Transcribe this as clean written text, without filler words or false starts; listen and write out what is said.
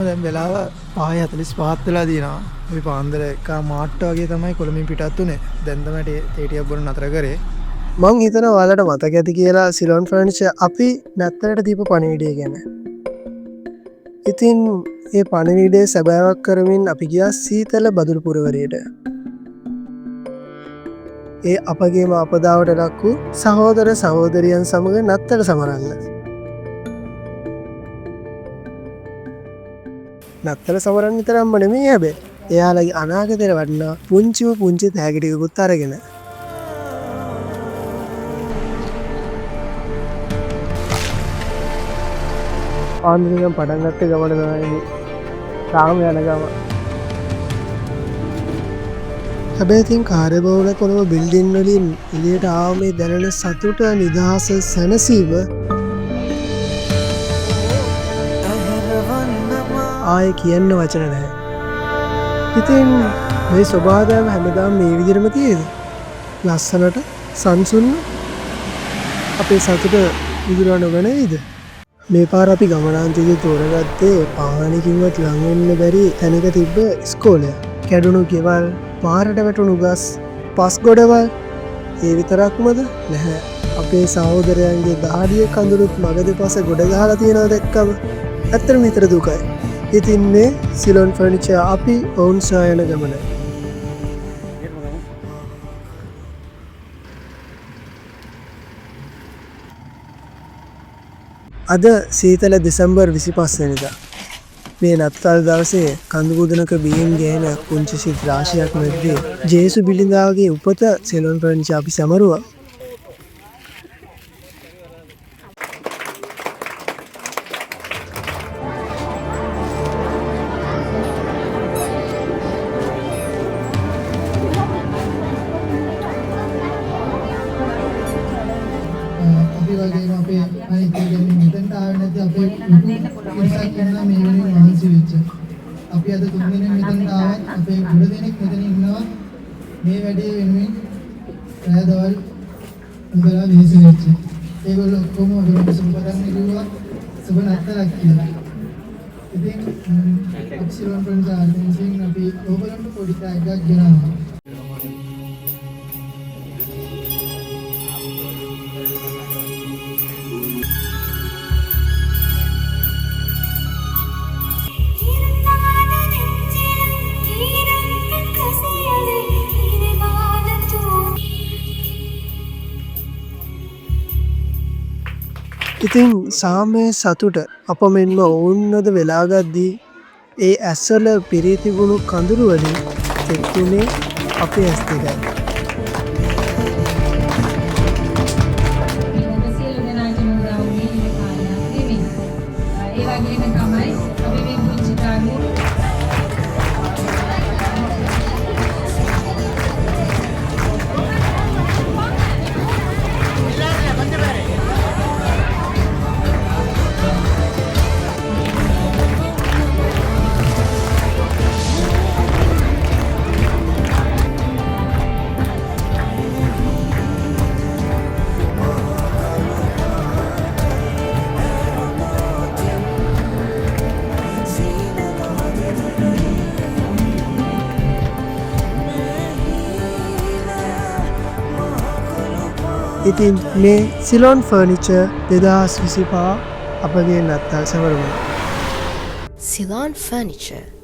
දැන් වෙලාව 5:45 වෙලා දිනවා. අපි පාන්දර එක මාට්ට වගේ තමයි කොළඹින් පිටත් උනේ. දැන් තමයි තේටියක් බොන්න නතර කරේ. මං හිතනවා ඔයාලට මතක ඇති කියලා සිලොන් ෆර්නිචර් අපි නැත්තලට දීපු පණිවිඩය ගැන. ඉතින් ඒ පණිවිඩය සැබෑවක් කරමින් අපි ගියා සීතල බදුළු පුරවරයට. ඒ අපගේම අපදාවට ලක් වූ සහෝදර සහෝදරියන් සමග නත්තල සමරන්න. නත්තල සමරන්න විතරක්ම නෙමෙයි හැබැයි. එයාලගේ අනාගතයට වටිනා පුංචිම පුංචි තෑගි ටිකකුත් අරගෙන. ආන්දරිකම් පටන් ගත්ත ගමන තමයි තාම යන ගම. හැබැයි ඉතින් කාර්යබහුල කොළඹ බිල්ඩින් වලින් එළියට ආව මේ දැනෙන සතුට නිදහස සැනසීම ආයේ කියන්න වචන නැහැ. ඉතින් මේ ස්වභාවයම හැමදාම මේ විදිහටම තියෙද? ලස්සනට සංසුන්ව අපේ සතුට ඉදිරියට නොගෙනයිද? මේ පාර අපි ගමනාන්තයේදී තෝරගත්තේ පාහනකින්වත් ලඟ වෙන්න බැරි තැනක තිබ්බ ඉස්කෝලය. කැඩුණු ගෙවල්, පාරට වැටුණු ගස්, පස් ගොඩවල් ඒ විතරක්මද? නැහැ. අපේ සහෝදරයන්ගේ දාඩිය කඳුළුත් මග දෙපස ගොඩ ගහලා තියෙනවා දැක්කම ඇත්තටම හිතට දුකයි. ඉතින් මේ සිලොන් ෆර්නිචර් අපි ඔවුන් සොයන ගමන. අද සීතල දෙසැම්බර් 25 වෙනිදා. මේ නත්තල් දවසේ කඳුමුදුනක බියෙන් ගෑන පුංචි සිත් රාශියක් මැද්දේ ජේසු බිලිඳාගේ උපත සිලොන් ෆර්නිචර් අපි සමරුවා. අපි අද තුන් දිනෙක මෙතනට ආවත් අපේ ගොඩ දෙනෙක් මෙතන ඉන්නවා මේ වැඩේ වෙනුවෙන් රෑ දවල් උඹලා වෙහෙස වෙච්ච. ඒගොල්ලෝ ඔක්කොම ඔයගොල්ලෝ සුබපතන් ඉල්ලුවා සුබ නැත්තලක් කියලා. ඉතින් ඔක්සිලොන් ෆ්‍රෙන්ඩ්ස් ආර්ගනයිසේෂන් අපි ඔයගොල්ලන්ට පොඩි ටැග් එකක් ගෙනාවා. ඉතින් සාමයේ සතුට අප මෙන්ම ඔවුන්වද වෙලාගද්දී ඒ ඇස්වල පිරී තිබුණු කඳුළු වලින් තෙත්ුනේ අපේ ඇස් දෙකයි. ඉතින් මේ සිලොන් ෆර්නිචර් 2025 අපගේ නත්තල් සමරුම. Ceylon Furniture